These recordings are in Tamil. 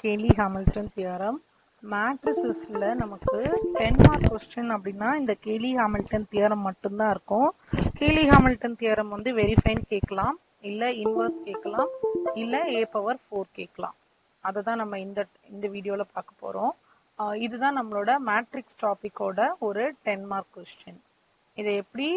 கேலி-ஹாமில்டன் தியரம். மேட்ரிசஸ்ல நமக்கு 10 மார்க் கொஸ்டின் அப்படின்னா இந்த கேலி-ஹாமில்டன் தியரம் மட்டும்தான் இருக்கும். கேலி-ஹாமில்டன் தியரம் வந்து வெரிஃபைன்னு கேட்கலாம், இல்ல இன்வர்ஸ் கேட்கலாம், இல்ல a⁴ கேட்கலாம். அதை தான் நம்ம இந்த வீடியோல பார்க்க போறோம். இதுதான் நம்மளோட மேட்ரிக்ஸ் டாபிக்கோட ஒரு 10 மார்க் கொஸ்டின். இதை எப்படி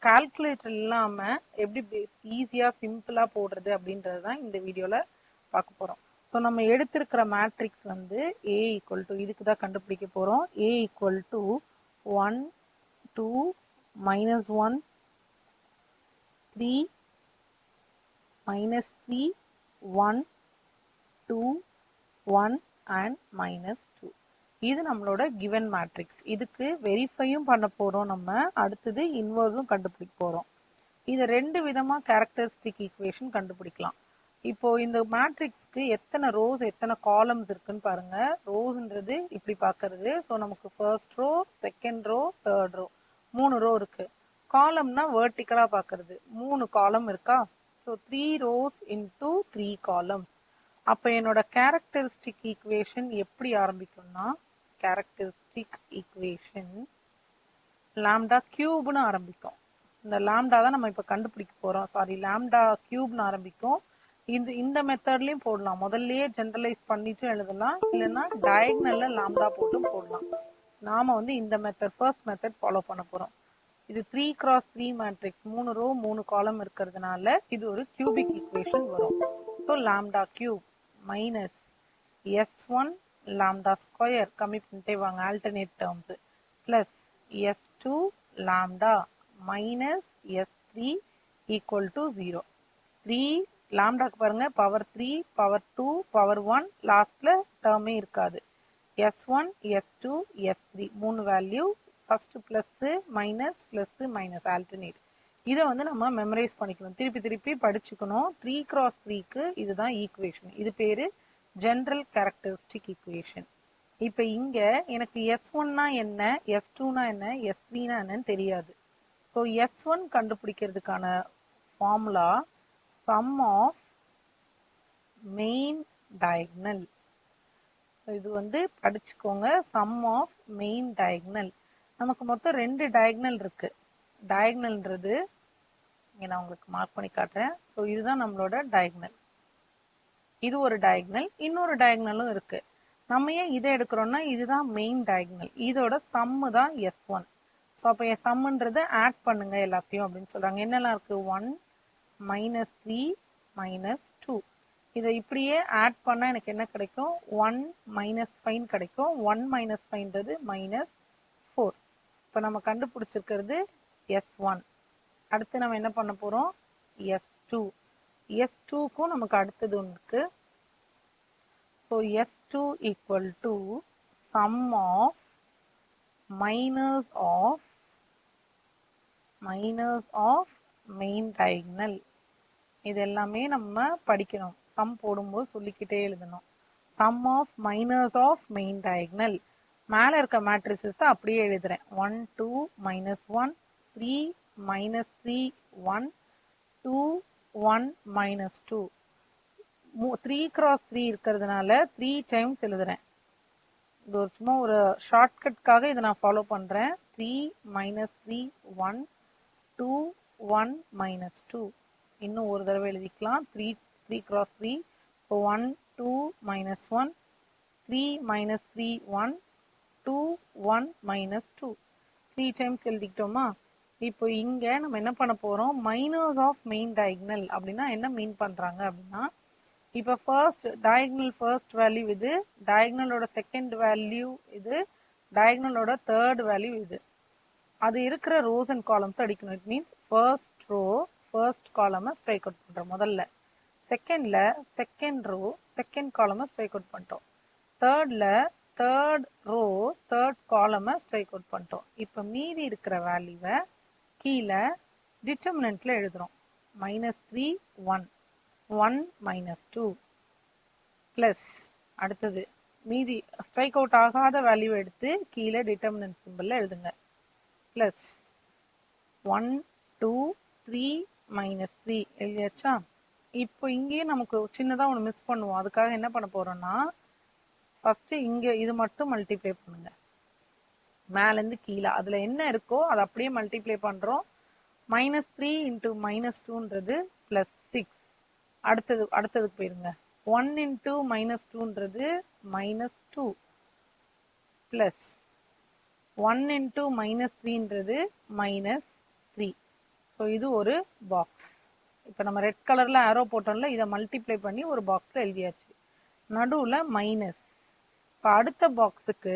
கால்குலேட்டர் இல்லாம எப்படி ஈஸியா சிம்பிளா போடுறது அப்படின்றது தான் இந்த வீடியோல பார்க்க போறோம். ஸோ நம்ம எடுத்திருக்கிற மேட்ரிக்ஸ் வந்து a = இதுக்கு தான் கண்டுபிடிக்க போறோம். a = 1 2 -1 3 -3 1 2 1 and -2. இது நம்மளோட கிவன் மேட்ரிக்ஸ். இதுக்கு வெரிஃபையும் பண்ண போறோம், நம்ம அடுத்தது இன்வர்ஸும் கண்டுபிடிக்க போறோம். இதை ரெண்டு விதமா கேரக்டரிஸ்டிக் ஈக்குவேஷன் கண்டுபிடிக்கலாம். இப்போ இந்த மேட்ரிக்ஸ்க்கு எத்தனை ரோஸ் எத்தனை காலம்ஸ் இருக்குன்னு பாருங்க. ரோஸ்ன்றது இப்படி பாக்குறது. ஸோ நமக்கு first row, second row, third row, 3 row இருக்கு. காலம்னா வெர்டிக்கலா பாக்குறது, 3 காலம் இருக்கா. So 3 rows into 3 columns. அப்ப என்னோட கேரக்டரிஸ்டிக் ஈக்குவேஷன் எப்படி ஆரம்பிக்கும்னா, கேரக்டரிஸ்டிக் ஈக்குவேஷன் லாம்டா கியூப்னு ஆரம்பிக்கும். இந்த லாம்டா தான் நம்ம இப்ப கண்டுபிடிக்க போறோம். சாரி, லாம்டா கியூப்னு ஆரம்பிக்கும். இந்த மெத்தட்லயும் போடலாம், முதல்லயே ஜெனரலைஸ் பண்ணிட்டு எழுதலாம், இல்லைன்னா டயகனல்ல லாம்டா போட்டும் போடலாம். நாம வந்து இந்த மெத்தட், ஃபர்ஸ்ட் மெத்தட் ஃபாலோ பண்ண போறோம். இது 3x3 மேட்ரிக்ஸ், 3 ரோ 3 காலம் இருக்கிறதுனால இது ஒரு கியூபிக் ஈக்குவேஷன் வரும். So lambda cube minus s1 lambda square, கம்மி பண்ணிட்டே வாங்க alternate terms, plus s2 lambda minus s3 = 0. 3 லாம்டாக்கு பாருங்க, பவர் 3 பவர் 2 பவர் 1, லாஸ்ட்ல டேர்மே இருக்காது. s1 s2 s3 3 value, first plus minus plus minus alternate. இதை வந்து நம்ம மெமரைஸ் பண்ணிக்கணும், திருப்பி திருப்பி படிச்சுக்கணும். 3x3க்கு இதுதான் ஈக்குவேஷன். இது பேரு ஜெனரல் கேரக்டரிஸ்டிக் ஈக்குவேஷன். இப்ப இங்க எனக்கு s1னா என்ன, s2னா என்ன, s3னா என்னன்னு தெரியாது. ஸோ s1 கண்டுபிடிக்கிறதுக்கான formula sum of main diagonal. இது வந்து படிச்சுக்கோங்க, sum of main diagonal. நமக்கு மொத்தம் 2 டயகனல் இருக்கு. டயகனல்ன்றது இங்க நான் உங்களுக்கு மார்க் பண்ணி காட்டுறேன். ஸோ இதுதான் நம்மளோட டயகனல். இது ஒரு டயகனல், இன்னொரு டயகனலும் இருக்கு. நம்ம ஏன் இதை எடுக்கிறோம்னா இதுதான் மெயின் டயகனல், இதோட சம்மு தான் s1. ஸோ அப்போ என் சம்முன்றதை ஆட் பண்ணுங்க எல்லாத்தையும் அப்படின்னு சொல்றாங்க. என்னெல்லாம் இருக்கு, 1 -3 -2. இதை இப்படியே ஆட் பண்ணா எனக்கு என்ன கிடைக்கும், 1 -5 கிடைக்கும். 1 -5ன்றது -4. இப்போ நம்ம கண்டுபிடிச்சிருக்கிறது s1. அடுத்து நம்ம என்ன பண்ண போறோம், s2. s2க்கும் நமக்கு அடுத்தது ஒன்று இருக்கு. So s2 = sum of minus of main diagonal. இது எல்லாமே நம்ம படிக்கணும், சம் போடும்போது சொல்லிக்கிட்டே எழுதணும். Sum of minus of main diagonal. மேல இருக்க மேட்ரிசஸ் அப்படியே எழுதுறேன். 1 2 -1 3 -3 1 2 1 -2. 3x3 இருக்கிறதுனால 3 டைம்ஸ் எழுதுறேன். இது ஒரு சும்மா ஒரு ஷார்ட்கட்காக இதை நான் ஃபாலோ பண்றேன். 3 -3 1 2 1 -2. இன்னும் ஒரு தடவை எழுதிக்கலாம். 3x3. 1 2 -1 3 -3 1 2 1 -2. 3 டைம்ஸ் எழுதிக்கிட்டோமா. இப்போ இங்க நம்ம என்ன பண்ண போறோம், மைனஸ் ஆஃப் மெயின் டயகனல் அப்படின்னா என்ன மீன் பண்றாங்க அப்படின்னா, இப்போ ஃபர்ஸ்ட் டயகனல் ஃபர்ஸ்ட் வேல்யூ இது, டயகனலோட செகண்ட் வேல்யூ இது, டயகனலோட தேர்ட் வேல்யூ இது. அது இருக்கிற ரோஸ் அண்ட் காலம்ஸ் அடிக்கணும். It means first row first காலமை ஸ்ட்ரைக் அவுட் பண்றோம் முதல்ல, செகண்ட்ல செகண்ட் ரோ செகண்ட் காலமை ஸ்ட்ரைக் அவுட் பண்ணிட்டோம், தேர்ட்ல தேர்ட் ரோ தேர்ட் காலமை ஸ்ட்ரைக் அவுட் பண்ணிட்டோம். இப்போ மீதி இருக்கிற வேல்யூவை கீழே டிட்டர்மினன்ட்ல எழுதுறோம். -3 1 1 -2 பிளஸ், அடுத்தது மீதி ஸ்ட்ரைக் அவுட் ஆகாத வேல்யூ எடுத்து கீழே டிட்டர்மினன்ட் சிம்பிள்ல எழுதுங்க, பிளஸ் 1 2 3 -3 எழுதியாச்சா. இப்போ இங்கேயே நமக்கு சின்னதா ஒன்று மிஸ் பண்ணுவோம். அதுக்காக என்ன பண்ண போறோம்னா, ஃபர்ஸ்ட் இங்க இது மட்டும் மல்டிப்ளை பண்ணுங்க, மேல இருந்து கீழே அதுல என்ன இருக்கோ அதை அப்படியே மல்டிப்ளை பண்றோம். -3 இன்டூ -2ன்றது +6. அடுத்ததுக்கு போயிருங்க. 1 இன்டூ -2ன்றது -2 பிளஸ் 1 இன்டூ -3ன்றது -3. ஸோ இது ஒரு பாக்ஸ். இப்போ நம்ம ரெட் கலர்ல ஆரோ போட்டோம்ல, இதை மல்டிப்ளை பண்ணி ஒரு பாக்ஸ்ல எழுதியாச்சு. நடுவுல மைனஸ். இப்போ அடுத்த பாக்ஸுக்கு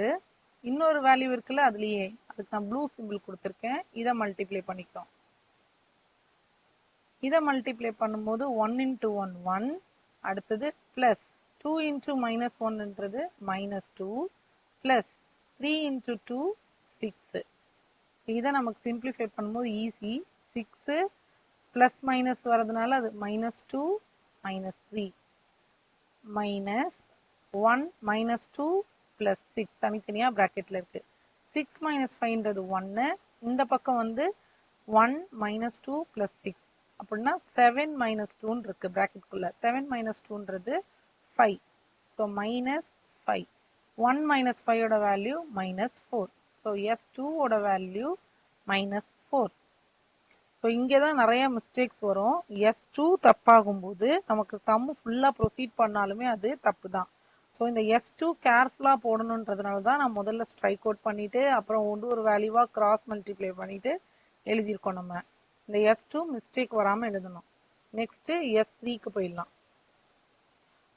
இன்னொரு வேல்யூ இருக்குல்ல அதுலயே, அதுக்கு நான் ப்ளூ சிம்பிள் கொடுத்துருக்கேன். இதை மல்டிப்ளை பண்ணிக்கிறோம். இதை மல்டிப்ளை பண்ணும்போது 1 இன்டூ 1 1, அடுத்தது பிளஸ் 2 இன்டூ -1ன்றது -2 பிளஸ் 3 இன்டூ 2 6. இதை நமக்கு சிம்பிளிஃபை பண்ணும்போது ஈஸி. 6 பிளஸ் மைனஸ் வரதுனால அது -2 -3 மைனஸ் 1 -2 பிளஸ் 6 தனித்தனியா பிராக்கெட்ல இருக்கு. 6 - 5ன்றது 1. இந்த பக்கம் வந்து 1 -2 பிளஸ் 6 அப்படின்னா 7 - 2 இருக்கு பிராக்கெட்குள்ள. 7 - 2ன்றது 5. ஸோ -5. 1 - 5ஓட வேல்யூ -4. ஸோ S2 ஓட வேல்யூ -4. ஸோ இங்கே தான் நிறைய மிஸ்டேக்ஸ் வரும். S2 தப்பாகும்போது நமக்கு சம் ஃபுல்லாக ப்ரொசீட் பண்ணாலுமே அது தப்பு தான். ஸோ இந்த S2 கேர்ஃபுல்லாக போடணுன்றதுனால தான் நான் முதல்ல ஸ்ட்ரைக் அவுட் பண்ணிட்டு அப்புறம் ஒரு வேல்யூவாக கிராஸ் மல்டிப்ளை பண்ணிட்டு எழுதியிருக்கோம். நம்ம இந்த S2 மிஸ்டேக் வராமல் எழுதணும். நெக்ஸ்ட் S3க்கு போயிடலாம்.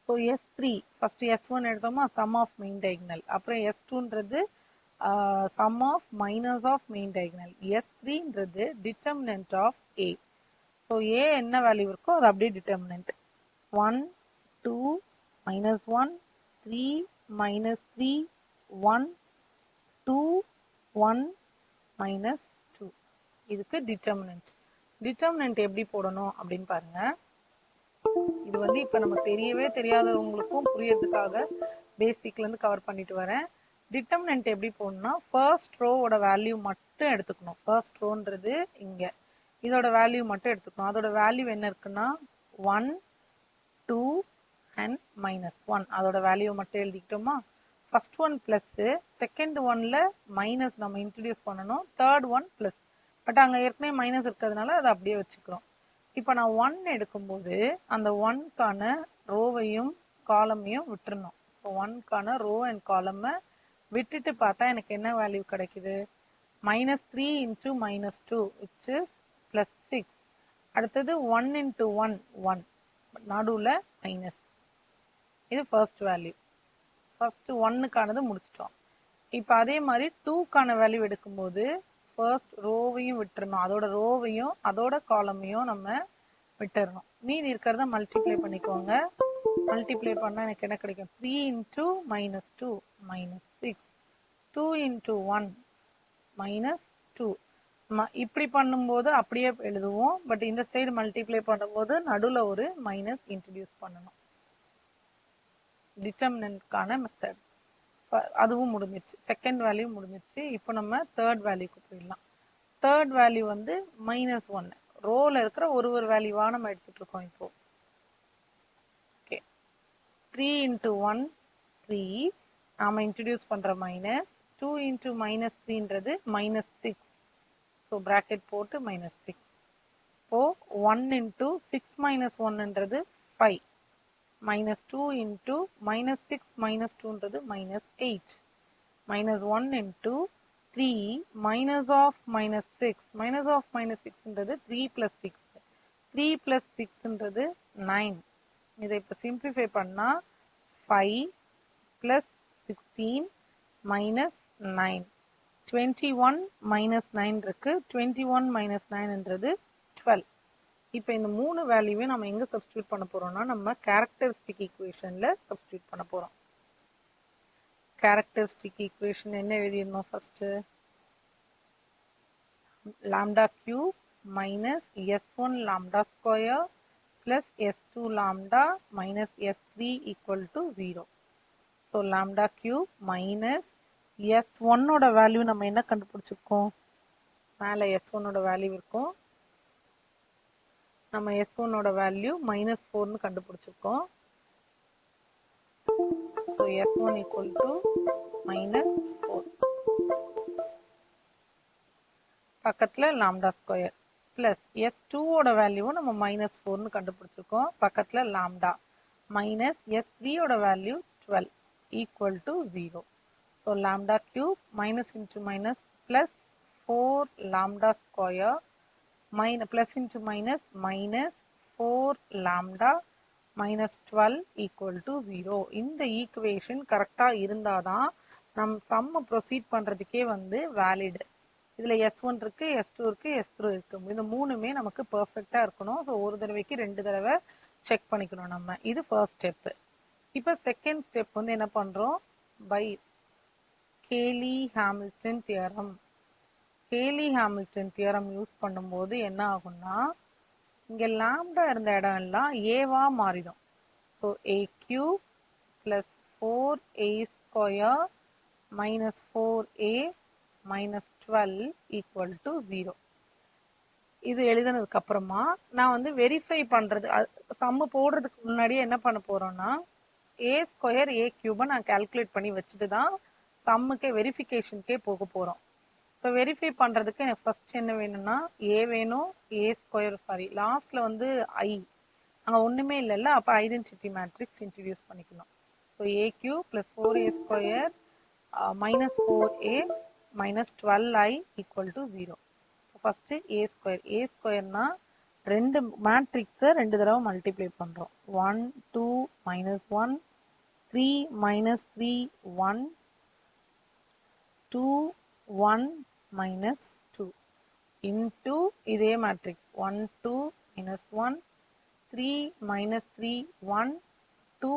ஸோ S3 ஃபர்ஸ்ட் S1 எடுத்தோமா, சம் ஆஃப் மெயின் டைகனல். அப்புறம் S2ன்றது sum of minus of main diagonal. S3ன்றது determinant of A. So A என்ன வேல்யூ இருக்கோ அது அப்படியே determinant. 1 2 -1 3 -3 1 2 1 -2. இதுக்கு determinant. determinant எப்படி போடணும் அப்படின்னு பாருங்க. இது வந்து இப்ப நம்ம தெரியவே தெரியாதவங்களுக்கும் புரியறதுக்காக பேசிக்ல இருந்து கவர் பண்ணிட்டு வரேன். டிட்டர்மினன்ட் எப்படி போடணும்னா, ஃபர்ஸ்ட் ரோவோட வேல்யூ மட்டும் எடுத்துக்கணும். ஃபர்ஸ்ட் ரோன்றது இங்க, இதோட வேல்யூ மட்டும் எடுத்துக்கணும். அதோட வேல்யூ என்ன இருக்குன்னா 1 2 அண்ட் -1. அதோட வேல்யூ மட்டும் எழுதிக்கிட்டோமா. ஃபர்ஸ்ட் ஒன் பிளஸ், செகண்ட் ஒன்ல மைனஸ் நம்ம இன்ட்ரடியூஸ் பண்ணணும், தேர்ட் ஒன் பிளஸ். பட் அங்க ஏற்கனவே மைனஸ் இருக்கிறதுனால அதை அப்படியே வச்சுக்கிறோம். இப்போ நான் 1 எடுக்கும்போது அந்த 1க்கான ரோவையும் காலமையும் விட்டுறணும். ஸோ 1க்கான ரோ அண்ட் காலமை விட்டுட்டு பார்த்தா எனக்கு என்ன வேல்யூ கிடைக்குது, -3 இன்டூ -2 which is +6. அடுத்தது 1 இன்டூ 1 1, நடுவில் மைனஸ். இது ஃபர்ஸ்ட் வேல்யூ. ஃபர்ஸ்ட் 1க்கானது முடிச்சிட்டோம். இப்போ அதே மாதிரி 2க்கான வேல்யூ எடுக்கும்போது ஃபர்ஸ்ட் ரோவையும் விட்டுறணும், அதோட ரோவையும் அதோட காலமையும் நம்ம விட்டுறணும். மீதி இருக்கிறத மல்டிப்ளை பண்ணிக்கோங்க. மல்டிப்ளை பண்ணால் எனக்கு என்ன கிடைக்கும், 3 இன்டூ -2 -6, 2 இன்டூ 1 -2. இப்படி பண்ணும்போது அப்படியே எழுதுவோம். பட் இந்த சைடு மல்டிப்ளை பண்ணும்போது நடுவில் ஒரு மைனஸ் இன்ட்ரடியூஸ் பண்ணணும். டிட்டர்மினன்ட்கான மெத்தட் அதுவும் முடிஞ்சிச்சு. செகண்ட் வேல்யூ முடிஞ்சிச்சு. இப்போ நம்ம தேர்ட் வேல்யூக்கு போயிடலாம். தேர்ட் வேல்யூ வந்து -1. ரோல இருக்கிற ஒரு வேல்யூவா நம்ம எடுத்துட்டு இருக்கோம். இப்போ ஓகே, 3 இன்டூ 1 3, நாம இன்ட்ரடியூஸ் பண்ற மைனஸ். 2 இன்டூ -3ன்றது -6. ஸோ பிராக்கெட் போட்டு -6. இப்போ 1 into 6 -1ன்றது 5. -2 into -6 -2ன்றது -8. -1 into 3 minus of -6. minus of -6ன்றது 3 plus 6. 3 plus 6ன்றது 9. இதை இப்போ சிம்பிளிஃபை பண்ணா 5 plus 16 minus 9. 21 minus 9 இருக்கு. 21 minus 9ன்றது 12. இப்போ இந்த மூணு வேல்யூவே நம்ம எங்க சப்ஸ்டியூட் பண்ண போறோம்னா, நம்ம கேரக்டரிஸ்டிக் ஈக்குவேஷன்ல சப்ஸ்டியூட் பண்ண போறோம். கேரக்டரிஸ்டிக் ஈக்குவேஷன் என்ன எழுதிடணும், first lambda cube minus s1 lambda square plus s2 lambda minus s3 equal to 0. So lambda cube minus s1 ஓட வேல்யூ நம்ம என்ன கண்டுபிடிச்சிருக்கோம், மேல s1 ஓட வேல்யூ இருக்கும். நம்ம s1 ஓட வேல்யூ -4ன்னு கண்டுபிடிச்சிருக்கோம். So S1 equal to minus 4. பக்கத்துல lambda square plus S2 ஓட வேல்யூவும் நம்ம minus 4னு கண்டுபிடிச்சிருக்கோம். பக்கத்துல lambda minus S3 ஓட value 12 equal to 0. So lambda cube minus into minus plus 4 lambda square minus plus into minus minus 4 lambda minus 12 equal to 0. இந்த ஈக்குவேஷன் கரெக்டா இருந்தாதான் நம் சம் ப்ரொசீட் பண்றதுக்கே வந்து வேலிட். இதுல S1 இருக்கு, S2 இருக்கு, S3 இருக்கு. இந்த மூணுமே நமக்கு பெர்ஃபெக்ட்டா இருக்கணும். ஸோ ஒரு தடவைக்கு 2 தடவை செக் பண்ணிக்கணும் நம்ம. இது ஃபர்ஸ்ட் ஸ்டெப். இப்போ செகண்ட் ஸ்டெப் வந்து என்ன பண்றோம்? By Cayley Hamilton theorem. Cayley Hamilton theorem use பண்ணும்போது என்ன ஆகும்னா, இங்க லாம்டா இருந்த இடம் எல்லாம் ஏவா மாறிடும். So a cube plus 4a square minus 4a minus 12 equal to 0. இது எழுதினதுக்கு அப்புறமா நான் வந்து வெரிஃபை பண்றது, சம்மு போடுறதுக்கு முன்னாடியே என்ன பண்ண போறோம்னா, a ஸ்கொயர் a கியூபை நான் கால்குலேட் பண்ணி வச்சுட்டு தான் சம்முக்கே வெரிஃபிகேஷனுக்கே போக போறோம். ஸோ வெரிஃபை பண்றதுக்கு எனக்கு ஃபர்ஸ்ட் என்ன வேணும்னா, a வேணும், a ஸ்கொயர் சாரி லாஸ்ட்ல வந்து i அங்க ஒண்ணுமே இல்லைல்ல, அப்ப ஐடென்டிட்டி மேட்ரிக்ஸ் இன்ட்ரடியூஸ் பண்ணிக்கணும். So a cube plus 4a square minus 4a minus 12i equal to 0. First a square. a square na ரெண்டு மேட்ரிக்ஸை ரெண்டு தடவை மல்டிப்ளை பண்றோம். 1 2 minus 1 3 minus 3 1 2 1 minus 2 into இதே மேட்ரிக்ஸ் 1 2 minus 1 3 minus 3 1 2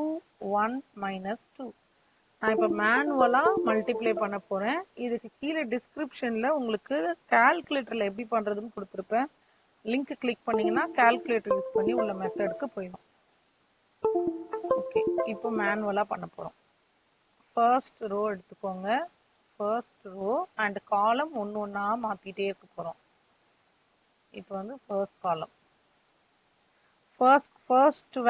1 minus 2. நான் இப்போ மேனுவலா மல்டிப்ளை பண்ண போறேன். இதுக்கு கீழே டிஸ்கிரிப்ஷன்ல உங்களுக்கு கால்குலேட்டர்ல எப்படி பண்றதுன்னு கொடுத்துருப்பேன். லிங்க் கிளிக் பண்ணீங்கன்னா கால்குலேட்டர் யூஸ் பண்ணி உள்ள மெத்தடுக்கு போயிடும். ஓகே, இப்போ மேனுவலா பண்ண போறோம். ஃபர்ஸ்ட் ரோ எடுத்துக்கோங்க. ஃபர்ஸ்ட் ரோ அண்ட் காலம் ஒன்று ஒன்றா மாத்திட்டே இருக்க போறோம். இப்போ வந்து first column, first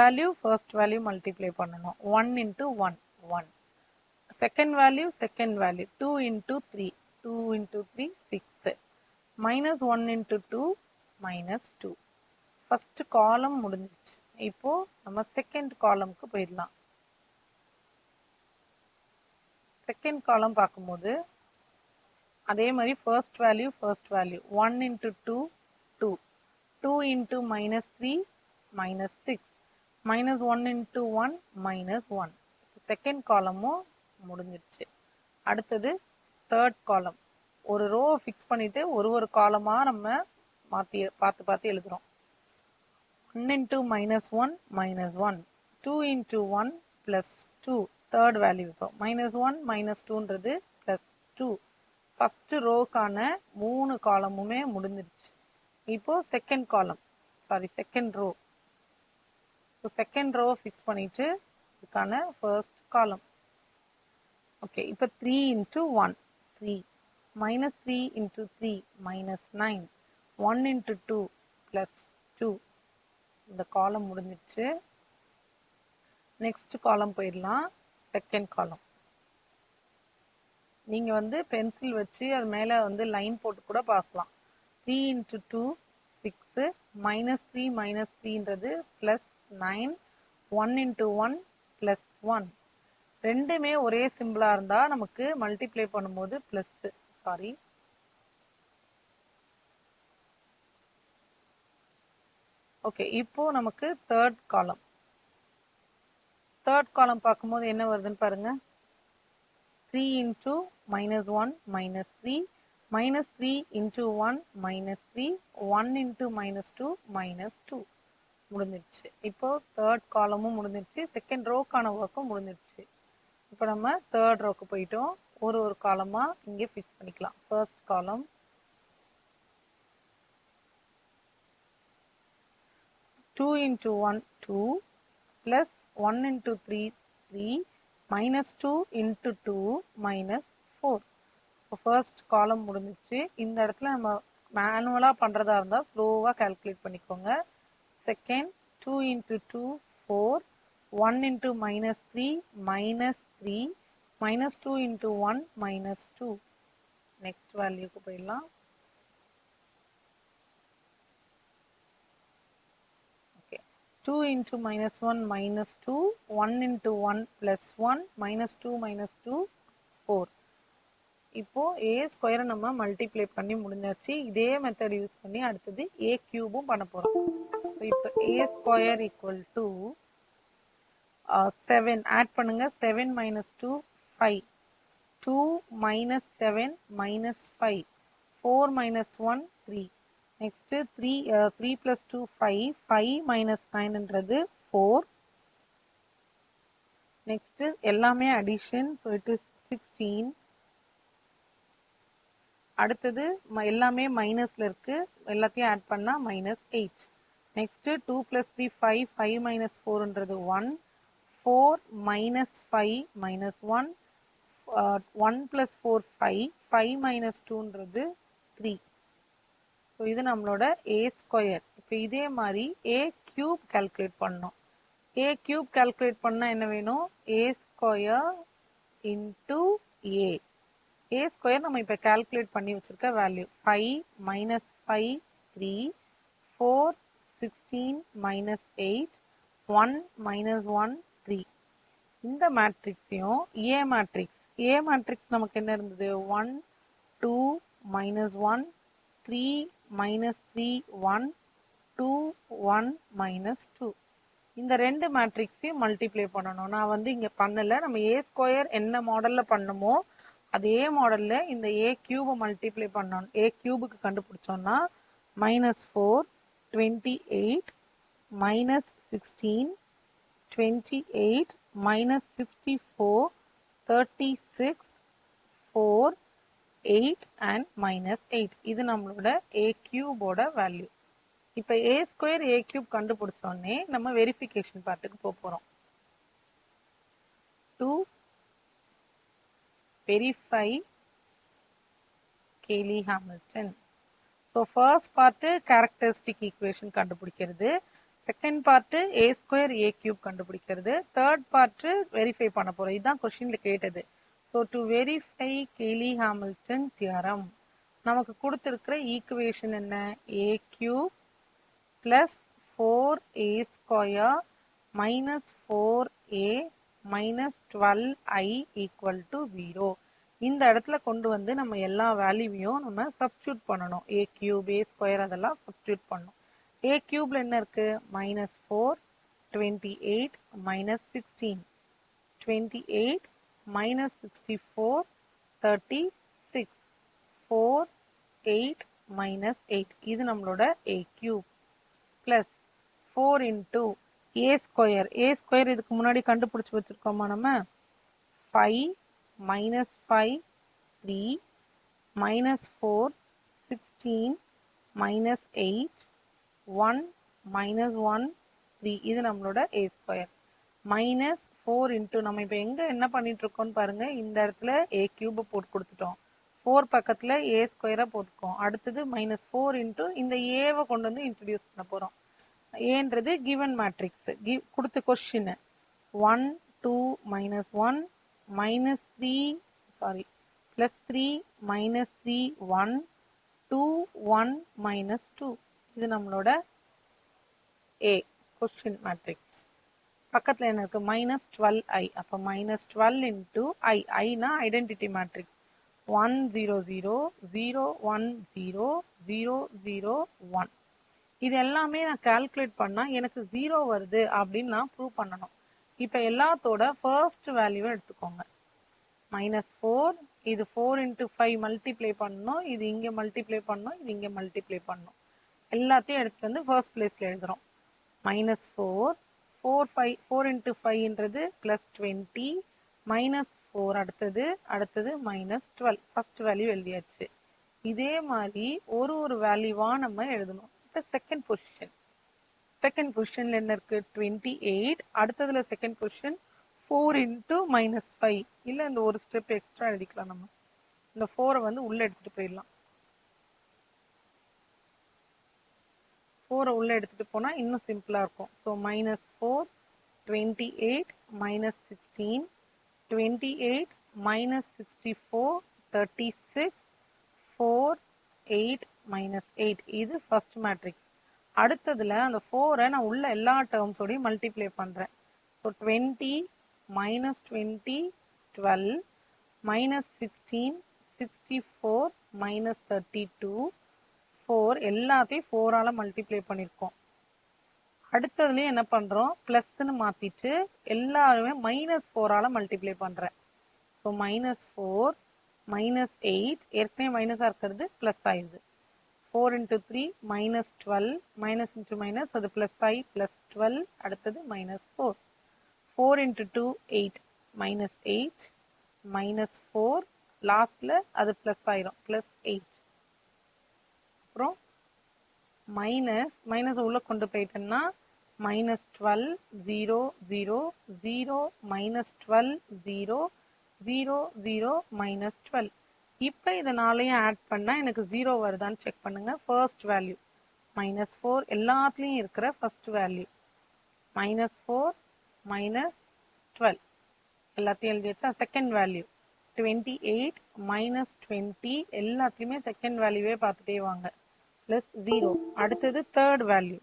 value multiply பண்ணணும். 1 into 1 1. Second value 2 into 3 2 into 3 6 minus 1 into 2 minus 2. first column முடிஞ்சிச்சு. இப்போ நம்ம செகண்ட் காலம்க்கு போயிடலாம். செகண்ட் காலம் பார்க்கும்போது அதே மாதிரி first value 1 into 2 2 2 into minus 3 minus 6 minus 1 into 1 minus 1. Second காலமும் முடிஞ்சிருச்சு. அடுத்தது தேர்ட் காலம். ஒரு ரோ ஃபிக்ஸ் பண்ணிட்டு ஒரு காலமா நம்ம மாத்தி பார்த்து எழுதுறோம். 1 into minus 1 minus 1 2 into 1 plus 2 third value. இப்போ minus 1 minus 2ன்றது plus 2. ஃபர்ஸ்ட் ரோக்கான 3 காலமுமே முடிஞ்சிருச்சு. இப்போ second column second row. Second row fix பண்ணிட்டு இதுக்கான ஃபர்ஸ்ட் காலம். ஓகே, இப்போ 3 into 1 3 minus 3 into 3 minus 9 1 into 2 plus 2. இந்த காலம் முடிஞ்சிருச்சு. நெக்ஸ்ட் காலம் போயிடலாம். செகண்ட் காலம் நீங்க வந்து பென்சில் வச்சு அது மேல வந்து லைன் போட்டு கூட பார்க்கலாம். 3 into 2 6 minus 3 minus 3ன்றது plus 9 1 into 1 plus 1. ரெண்டுமே ஒரே சிம்பிளா இருந்தா நமக்கு மல்டிப்ளை பண்ணும்போது பிளஸ் ஓகே, இப்போ நமக்கு தேர்ட் காலம் பார்க்கும்போது என்ன வருதுன்னு பாருங்க. 3 into minus 1 minus 3 minus 3 into 1 minus 3 1 into minus 2 minus 2 முடிஞ்சிருச்சு. இப்போ தேர்ட் காலமும் முடிஞ்சிருச்சு, செகண்ட் ரோக்கான ஒர்க்கும் முடிஞ்சிருச்சு. இப்போ நம்ம தேர்ட் ரோக்கு போயிட்டோம். ஒரு காலமா இங்கே ஃபிக்ஸ் பண்ணிக்கலாம். First column 2 into 1 2 plus 1 into 3 3 minus 2 into 2 minus 4. இப்போ ஃபர்ஸ்ட் காலம் முடிஞ்சிச்சு. இந்த இடத்துல நம்ம மேனுவலா பண்றதா இருந்தா ஸ்லோவா கால்குலேட் பண்ணிக்கோங்க. Second 2 into 2 4 1 into minus 3 minus 3 minus 2 into 1 minus 2. Next value க்கு போயிடலாம். Okay. 2 into minus 1 minus 2, 1 into 1 plus 1, minus 2 minus 2, 4. இப்போ a ஸ்கொயரை நம்ம மல்டிப்ளை பண்ணி முடிஞ்சாச்சு. இதே மெத்தட் யூஸ் பண்ணி அடுத்தது a கியூபும் பண்ண போறோம். ஸோ இப்போ a square equal to 7 add பண்ணுங்க. 7 minus 2 5, 2 minus 7 minus 5, 4 minus 1 3. Next 3 plus 2 5, 5 minus 9ன்றது 4. Next எல்லாமே addition, so it is 16. அடுத்தது எல்லாமே மைனஸ்ல இருக்கு, எல்லாத்தையும் ஆட் பண்ணா minus 8. Next 2 plus 3 5, 5 minus 4ன்றது 1, 4 minus 5 minus 1, 1 plus 4 5, 5 minus 2ன்றது 3. So இது நம்மளோட a ஸ்கொயர். இப்போ இதே மாதிரி a கியூப் கால்குலேட் பண்ணோம். a கியூப் கால்குலேட் பண்ணா என்ன வேணும்? a square into a. a square நம்ம இப்போ கால்குலேட் பண்ணி வச்சிருக்க வேல்யூ 5 மைனஸ் 5 3, 4 16 மைனஸ் 8, 1 மைனஸ் 1 3. இந்த மேட்ரிக்ஸையும் a மேட்ரிக்ஸ் நமக்கு என்ன இருந்தது? 1 2 minus 1 3 minus 3 1 2 1 minus 2. இந்த ரெண்டு மேட்ரிக்ஸையும் மல்டிப்ளை பண்ணணும். நான் வந்து இங்க பண்ணல, நம்ம a ஸ்கொயர் என்ன மாடல்ல பண்ணமோ அதே மாடல்ல இந்த a கியூபை மல்டிப்ளை பண்ணணும். a கியூபுக்கு கண்டுபிடிச்சோம்னா -4 28 minus 16 28 minus 64 36 4 8 and minus 8. இது நம்மளோட a கியூபோட வேல்யூ. இப்போ a ஸ்கொயர் a கியூப் கண்டுபிடிச்சோடனே நம்ம வெரிஃபிகேஷன் பார்ட்டுக்கு போறோம். To verify Cayley Hamilton. So first part characteristic equation கண்டுபிடிக்கிறது, second part a square a cube கண்டுபிடிக்கிறது, தேர்ட் பார்ட்டு வெரிஃபை பண்ண போறோம். இதுதான் கொஸ்டின்ல கேட்டது. So to verify Cayley Hamilton theorem நமக்கு கொடுத்திருக்கிற ஈக்குவேஷன் என்ன? a cube plus 4a square minus 4a minus 12i equal to 0. இந்த இடத்துல கொண்டு வந்து நம்ம எல்லா வேல்யூவையும் நம்ம சப்ஸ்டியூட் பண்ணணும். a cube a square அதெல்லாம் சப்ஸ்டியூட் பண்ணணும். a cubeல என்ன இருக்கு? -4 28 minus 16 28 minus 64 36 4 8 minus 8. இது நம்மளோட a cube plus 4 into a square. a square இதுக்கு முன்னாடி கண்டுபிடிச்சு வச்சிருக்கோமா நம்ம? 5 minus 5 3 minus 4 16 minus 8 1 minus 1 3. இது நம்மளோட a square. minus 4 into நம்ம இப்போ எங்க என்ன பண்ணிட்டு இருக்கோம்னு பாருங்க. இந்த இடத்துல a cube போட்டு கொடுத்துட்டோம், 4 பக்கத்துல a ஸ்கொயரை போட்டுக்கோம். அடுத்தது -4 into இந்த a-வை கொண்டு வந்து இன்ட்ரடியூஸ் பண்ண போறோம். ஏன்றது given மேட்ரிக்ஸ் கொடுத்த question 1 2 minus 1 minus 3 sorry plus 3 minus 3 1 2 1 minus 2. இது நம்மளோட a கொஸ்டின் மேட்ரிக்ஸ். பக்கத்துல என்ன இருக்கு? -12i. அப்ப -12 into i. i-னா ஐடென்டிட்டி மேட்ரிக்ஸ். 1 0 0 0 1 0 0 0 1. இது எல்லாமே நான் கால்குலேட் பண்ணா எனக்கு 0 வருது அப்படின்னு நான் ப்ரூவ் பண்ணணும். இப்போ எல்லாத்தோட ஃபர்ஸ்ட் வேல்யூவை எடுத்துக்கோங்க. -4 இது 4 into 5 மல்டிப்ளை பண்ணணும், இது இங்க மல்டிப்ளை பண்ணணும், இது இங்க மல்டிப்ளை பண்ணணும். எல்லாத்தையும் எடுத்துட்டு வந்து ஃபர்ஸ்ட் பிளேஸ்ல எழுதுறோம். -4 4 into 5ன்றது +20 -4 அடுத்தது -12. ஃபர்ஸ்ட் வேல்யூ எழுதியாச்சு. இதே மாதிரி ஒரு வேல்யூவா நம்ம எழுதணும். இப்போ செகண்ட் பொசிஷன்ல என்ன இருக்கு? 28. அடுத்ததுல செகண்ட் பொசிஷன் 4 into -5. இல்ல இந்த ஒரு ஸ்டெப் எக்ஸ்ட்ரா எழுதிக்கலாம். நம்ம இந்த 4 வந்து உள்ள எடுத்துட்டு போயிடலாம். 4 உள்ள எடுத்துட்டு போனா இன்னும் சிம்பிளா இருக்கும். So -4 28 -16 28 minus 64, 36, 4, 8 minus 8. இது first matrix. அடுத்ததுல அந்த 4 நான் உள்ள எல்லா terms ஓடையும் multiply பண்றேன். So 20 minus 20, 12, minus 16, 64, minus 32, 4 எல்லாத்தையும் 4 ஆல multiply பண்ணிருக்கோம். அடுத்ததுலயும் என்ன பண்றோம், பிளஸ்ன்னு மாத்திட்டு எல்லாருமே -4 ஆல மல்டிப்ளை பண்றேன். ஸோ -4 -8 ஏற்கனவே மைனஸா இருக்கிறது பிளஸ் ஆயிடுது. 4 into 3 -12 மைனஸ் இன்ட்டு மைனஸ் அது பிளஸ் ஆகி +12 அடுத்தது -4. 4 into 2 8 -8 -4 லாஸ்ட்ல அது பிளஸ் ஆயிரும் +8. அப்புறம் மைனஸ் உள்ள கொண்டு போயிட்டேன்னா -12 0 0 0 -12 0 0 0 -12. இப்போ இதை நாளையும் ஆட் பண்ணா எனக்கு 0 வருதான்னு செக் பண்ணுங்க. ஃபர்ஸ்ட் வேல்யூ -4 எல்லாத்துலயும் இருக்கிற ஃபர்ஸ்ட் வேல்யூ -4 -12 எல்லாத்தையும் எழுதியாச்சா. செகண்ட் வேல்யூ 28 -20 எல்லாத்துலயுமே செகண்ட் வேல்யூவே பார்த்துட்டே வாங்க +0. அடுத்தது தேர்ட் வேல்யூ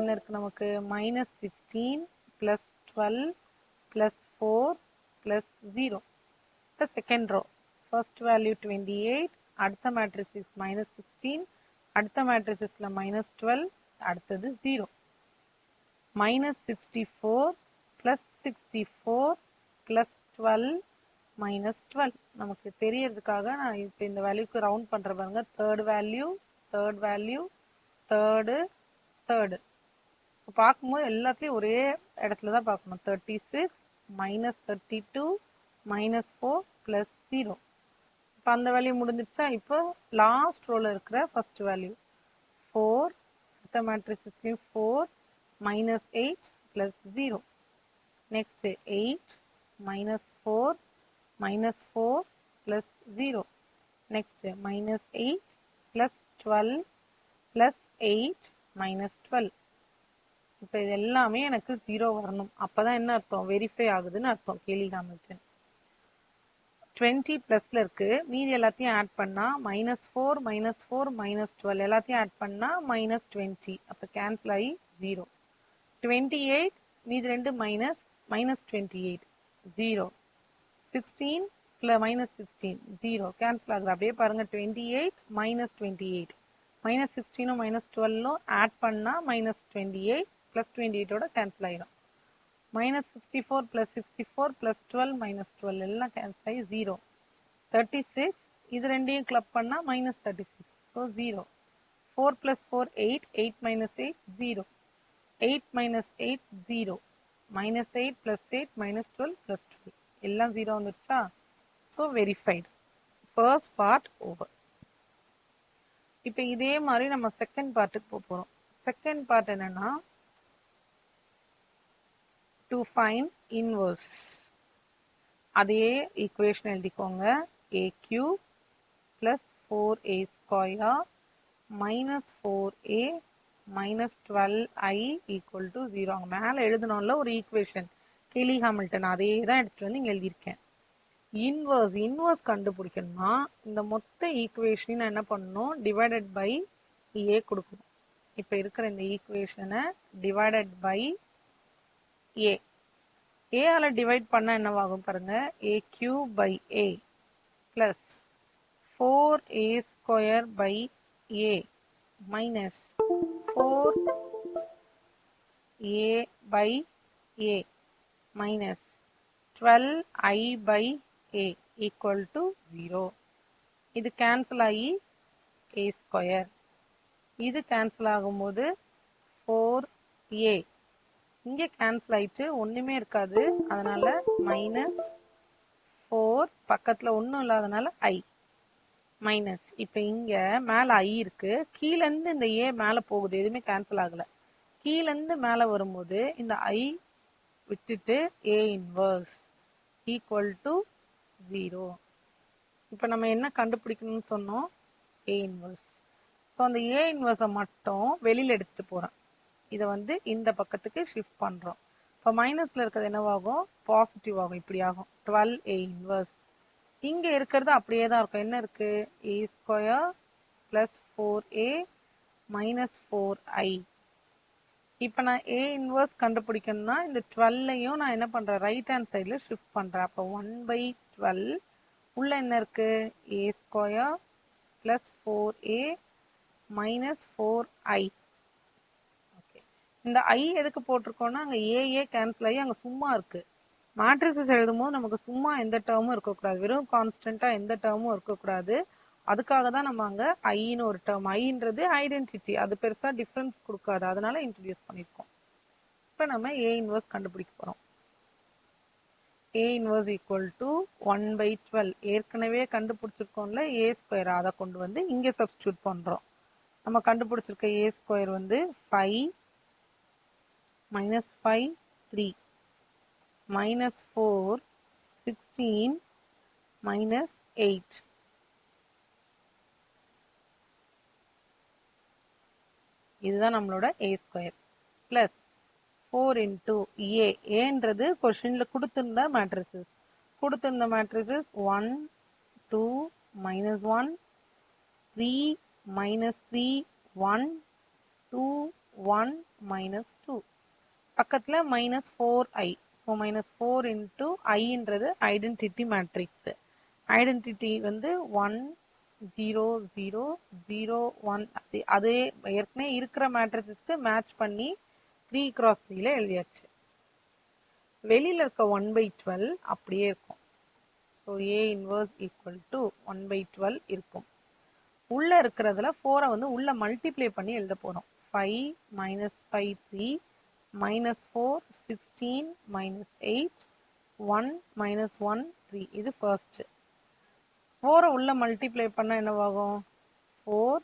என்ன இருக்கு நமக்கு -16 +12 +4 +0. the second row first value 28 அடுத்த மேட்ரிக்ஸ் is -16 அடுத்த மேட்ரிக்ஸ்ல -12 அடுத்தது 0. -64 +64 +12 -12 நமக்கு தெரியறதுக்காக நான் இப்போ இந்த வேல்யூக்கு ரவுண்ட் பண்ற பாருங்க. தேர்ட் வேல்யூ தேர்டு பார்க்கும்போது எல்லாத்தையும் ஒரே இடத்துல தான் பார்க்கணும். 36 -32 -4 +0. இப்போ அந்த வேல்யூ முடிஞ்சிருச்சா. இப்போ லாஸ்ட் ரோல இருக்கிற ஃபர்ஸ்ட் வேல்யூ 4 அடுத்த மேட்ரிக்ஸ்லயும் 4 -8 +0. நெக்ஸ்ட் 8 -4 +0. நெக்ஸ்ட் -8 +12 +8 -12. இப்போ இது எல்லாமே எனக்கு 0 வரணும். அப்பதான் என்ன அர்த்தம், வெரிஃபை ஆகுதுன்னு அர்த்தம். கேலி ஹாமில்டன் 20 பிளஸ்ல இருக்கு, மீதி எல்லாத்தையும் ஆட் பண்ணா -4 -4 -12 எல்லாத்தையும் ஆட் பண்ணா -20. அப்ப கேன்சல் ஆகி 0. 28 மீதி ரெண்டு -28 0. 16 -16 0 கேன்சல் ஆகுது. அப்படியே பாருங்க 28 -28 -16 -12 ஆட் பண்ணா -28 +28 ஓட கேன்சல் ஆயிடும். -64 +64 +12 -12 எல்லாம் கேன்சல் ஆகி 0. 36 இது ரெண்டையும் கிளப் பண்ணா -36 ஸோ 0. 4 + 4 8 8 - 8 0. 8 - 8 0. -8 +8 -12 +12 எல்லாம் 0 வந்துருச்சா. So verified. First part over. இப்போ இதே மாதிரி நம்ம செகண்ட் பார்ட்டுக்கு போறோம். செகண்ட் பார்ட் என்னன்னா டு ஃபைண்ட் இன்வர்ஸ். அதே ஈக்குவேஷன் எழுதிக்கோங்க. AQ + 4A² -4A -12I = 0. அங்க மேல எழுதணும்ல ஒரு ஈக்குவேஷன் கேலி ஹாமில்டன், அதே தான் எடுத்துட்டு வந்து இங்க எழுதியிருக்கேன். இன்வர்ஸ் கண்டுபிடிக்கணும்னா இந்த மொத்த ஈக்குவேஷன் என்ன பண்ணணும், டிவைடட் பை A கொடுக்கணும். இப்ப இருக்கிற இந்த ஈக்குவேஷனை டிவைடட் பை A. A ஆல டிவைட் பண்ணா என்னவாகும் பாருங்க. AQ/A plus 4A² minus 4A/A minus 12I/A = 0. இது கேன்சல் ஆகி A². இது கேன்சல் ஆகும்போது 4A இங்க கேன்சல் ஆயிட்டு ஒண்ணுமே இருக்காது, அதனால -4 பக்கத்துல ஒண்ணும் இல்லாதனால I மைனஸ். இப்ப இங்க மேல I இருக்கு, கீழ இருந்து இந்த A மேல போகுது, எதுவுமே கேன்சல் ஆகல. கீழ இருந்து மேல வரும்போது இந்த I விட்டுட்டு A இன்வர்ஸ் = 0. இப்ப நம்ம என்ன கண்டுபிடிக்கணும்னு சொன்னோம், A இன்வர்ஸ். ஸோ அந்த A இன்வர்ஸை மட்டும் வெளியில எடுத்துட்டு போறோம். இதை வந்து இந்த பக்கத்துக்கு ஷிஃப்ட் பண்றோம். இப்போ மைனஸ்ல இருக்கிறது என்னவாகும்? பாசிட்டிவ் ஆகும். இப்படி ஆகும். 12a inverse. இங்க இருக்கிறது அப்படியே தான் இருக்கும். என்ன இருக்கு? a square plus 4a minus 4i. இப்போ நான் a இன்வர்ஸ் கண்டுபிடிக்கணும்னா இந்த 12லையும் நான் என்ன பண்றேன்? ரைட் ஹேண்ட் சைட்ல ஷிஃப்ட் பண்றேன். அப்போ 1/12 உள்ள என்ன இருக்கு? a square plus 4a minus 4i. இந்த i எதுக்கு போட்டிருக்கோம்னா அங்க ஏ கேன்சல் ஆகி அங்க சும்மா இருக்கு. மேட்ரிசஸ் எழுதும் போது நமக்கு சும்மா எந்த டேர்மும் இருக்கக்கூடாது, வெறும் கான்ஸ்டன்டா எந்த டேர்மும் இருக்கக்கூடாது. அதுக்காக தான் நம்ம அங்க ஐன்னு ஒரு டேர்ம், ஐன்றது ஐடென்டிட்டி, அது பெருசா டிஃபரன்ஸ் கொடுக்காது, அதனால இன்ட்ரடியூஸ் பண்ணிருக்கோம். இப்ப நம்ம ஏ இன்வர்ஸ் கண்டுபிடிக்க போறோம். ஏ இன்வர்ஸ் ஈக்குவல் டு 1/12 ஏற்கனவே கண்டுபிடிச்சிருக்கோம்ல ஏ ஸ்கொயர், அதை கொண்டு வந்து இங்க சப்ஸ்டியூட் பண்றோம். நம்ம கண்டுபிடிச்சிருக்க ஏ ஸ்கொயர் வந்து 5 minus 5 3 minus 4 16 minus 8. இதுதான் நம்மளோட a square plus 4 into a. ஏன்றது கொஸ்டின்ல கொடுத்திருந்த மேட்ரிசஸ். கொடுத்திருந்த மேட்ரிசஸ் 1 2 minus 1 3 minus 3 1 2 1 minus 2. பக்கத்துல minus 4i. So minus 4 into iன்றது ஐடென்டிட்டி மேட்ரிக்ஸ். ஐடென்டிட்டி வந்து 1 0 0 0 1. அதே ஏற்கனவே இருக்கிற மேட்ரிக்ஸ்க்கு மேட்ச் பண்ணி 3 cross 3ல எழுதியாச்சு. வெளியில இருக்க 1/12 அப்படியே இருக்கும். So a inverse equal to 1/12 இருக்கும். உள்ள இருக்கிறதுல 4 வந்து உள்ள மல்டிப்ளை பண்ணி எழுத போறோம். 5 minus 5 3 minus 4 16 minus 8 1 minus 1 3. இது ஃபர்ஸ்ட். 4 உள்ள மல்டிப்ளை பண்ணா என்னவாகும்? 4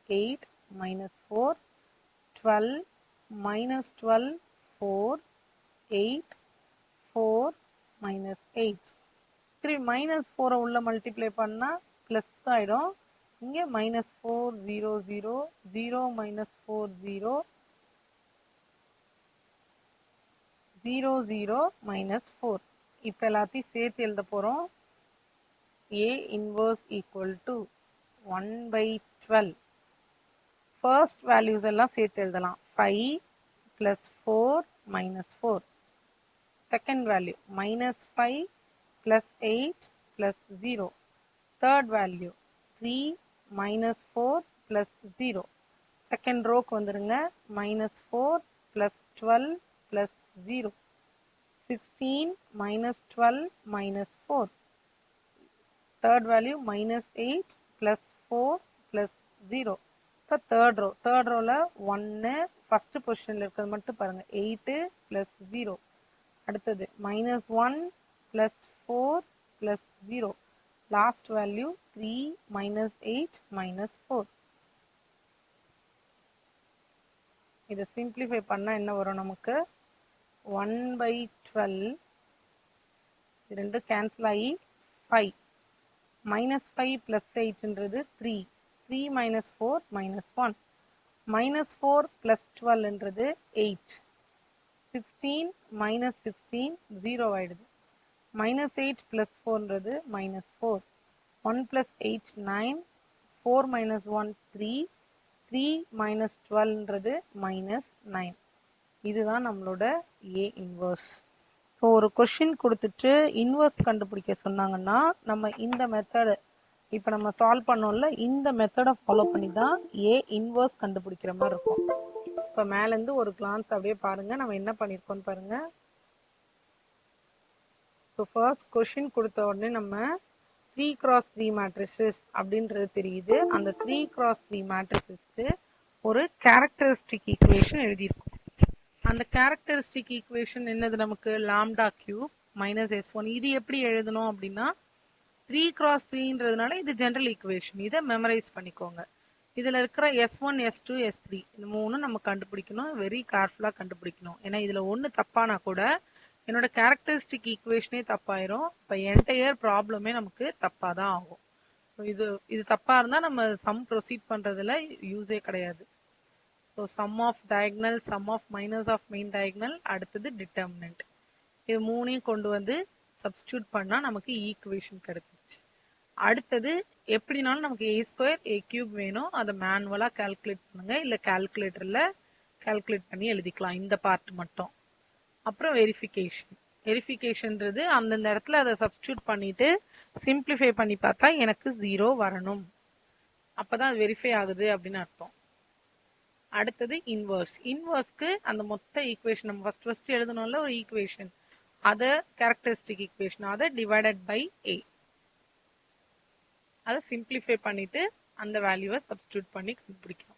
8 minus 4 12 minus 12 4 8 4 minus 8. திருப்பி மைனஸ் 4 உள்ள மல்டிப்ளை பண்ணா பிளஸ் ஆயிடும். இங்க minus 4 0 0 0 minus 4 0 0 0 minus 4. இப்ப எல்லாத்தையும் சேர்த்து எழுத போறோம். a inverse equal to 1/12. First values எல்லாம் சேர்த்து எழுதலாம். 5 plus 4 minus 4. Second value minus 5 plus 8 plus 0. Third value 3 minus 4 plus 0. செகண்ட் ரோக்கு வந்துருங்க. minus 4 plus 12 plus 0. 16 minus 12 minus 4. Third value minus 8 plus 4 plus 0. இப்போ தேர்ட் ரோல 1 ஃபர்ஸ்ட் பொசிஷன்ல இருக்கிறது மட்டும் பாருங்க. 8 plus 0. அடுத்தது minus 1 plus 4 plus 0. Last value 3 minus 8 minus 4. இதை சிம்பிளிஃபை பண்ணா என்ன வரும் நமக்கு? 1/12 இது ரெண்டு கேன்சல் ஆகி 5 minus 5 plus 8ன்றது 3 3 minus 4 minus 1 minus 4 plus 12ன்றது 8 16 minus 16 0 ஆயிடுது. minus 8 plus 4ன்றது minus 4 1 plus 8 9 4 minus 1 3 3 minus 12ன்றது minus 9. இதுதான் நம்மளோட a இன்வர்ஸ். ஸோ ஒரு கொஸ்டின் கொடுத்துட்டு இன்வர்ஸ் கண்டுபிடிக்க சொன்னாங்கன்னா நம்ம இந்த மெத்தடு இப்போ நம்ம சால்வ் பண்ணோம்ல இந்த மெத்தடை ஃபாலோ பண்ணி தான் ஏ இன்வர்ஸ் கண்டுபிடிக்கிற மாதிரி இருக்கும். இப்போ மேலேருந்து ஒரு கிளான்ஸ் அப்படியே பாருங்க நம்ம என்ன பண்ணியிருக்கோம்னு பாருங்க. ஸோ ஃபர்ஸ்ட் கொஸ்டின் கொடுத்த உடனே நம்ம 3 cross 3 மேட்ரிசஸ் அப்படின்றது தெரியுது. அந்த 3 cross 3 மேட்ரிசஸ்க்கு ஒரு கேரக்டரிஸ்டிக் ஈக்குவேஷன் எழுதியிருக்கோம். அந்த கேரக்டரிஸ்டிக் ஈக்குவேஷன் என்னது? நமக்கு லாம்டா கியூப் மைனஸ் s1. இது எப்படி எழுதணும் அப்படின்னா 3 cross 3ன்றதுனால இது ஜெனரல் ஈக்குவேஷன். இதை மெமரைஸ் பண்ணிக்கோங்க. இதுல இருக்கிற s1 s2 s3 இந்த மூணும் நம்ம கண்டுபிடிக்கணும். வெரி கேர்ஃபுல்லா கண்டுபிடிக்கணும். ஏன்னா இதுல ஒண்ணு தப்பானா கூட என்னோட கேரக்டரிஸ்டிக் ஈக்குவேஷனே தப்பாயிரும். இப்போ என்டையர் ப்ராப்ளமே நமக்கு தப்பா தான் ஆகும். இது தப்பா இருந்தா நம்ம சம் ப்ரொசீட் பண்றதுல யூஸே கிடையாது. So sum of diagonal, sum of minus of main diagonal, அடுத்தது டிட்டர்மினன்ட். இது மூணையும் கொண்டு வந்து சப்ஸ்டியூட் பண்ணா நமக்கு ஈக்குவேஷன் கிடைச்சிருச்சு. அடுத்தது எப்படினாலும் நமக்கு a ஸ்கொயர் a கியூப் வேணும். அதை மேனுவலா கால்குலேட் பண்ணுங்க, இல்ல கால்குலேட்டர்ல கால்குலேட் பண்ணி எழுதிக்கலாம் இந்த பார்ட் மட்டும். அப்புறம் வெரிஃபிகேஷன். வெரிஃபிகேஷன்ன்றது அந்தந்த இடத்துல அதை சப்ஸ்டியூட் பண்ணிட்டு சிம்பிளிஃபை பண்ணி பார்த்தா எனக்கு 0 வரணும், அப்பதான் அது வெரிஃபை ஆகுது அப்படின்னு அர்த்தம். அடுத்தது இன்வர்ஸ். இன்வர்ஸ்க்கு அந்த மொத்த ஈக்குவேஷன் நம்ம ஃபர்ஸ்ட் எழுதணும்ல ஒரு ஈக்குவேஷன், அதை கேரக்டரிஸ்டிக் ஈக்குவேஷன், அதை டிவைடட் பை a, அதை சிம்பிளிஃபை பண்ணிட்டு அந்த வேல்யூவை சப்ஸ்டியூட் பண்ணி கண்டுபிடிக்கணும்.